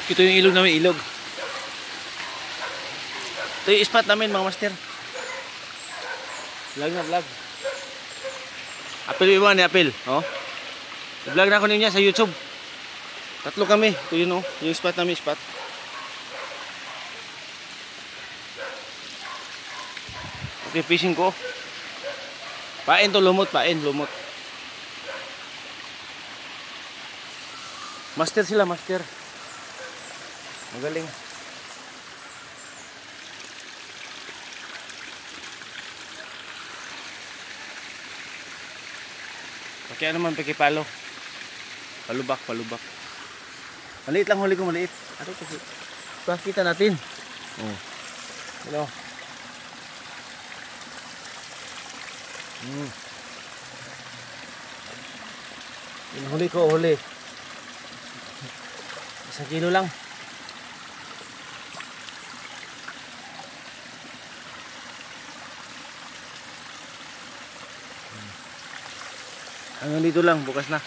Ito yung ilog namin, ilog. Ito yung spot namin mga master. Vlog na vlog. Apil iwan ni apil, oh. I-vlog na ako niya sa YouTube. Tatlo kami. Ito yun, oh. Yung spot namin, spot. Okay, fishing ko. Pain to, lumot, pain, lumot. Master sila, master. Magaling. Kaya naman pagkipalo. Palubak, palubak. Maliit lang huli ko, maliit. Ano kasi? Pakita natin. Oh. Hello. Huli ko, huli. 1 kilo lang. Hanggang dito lang, bukas na.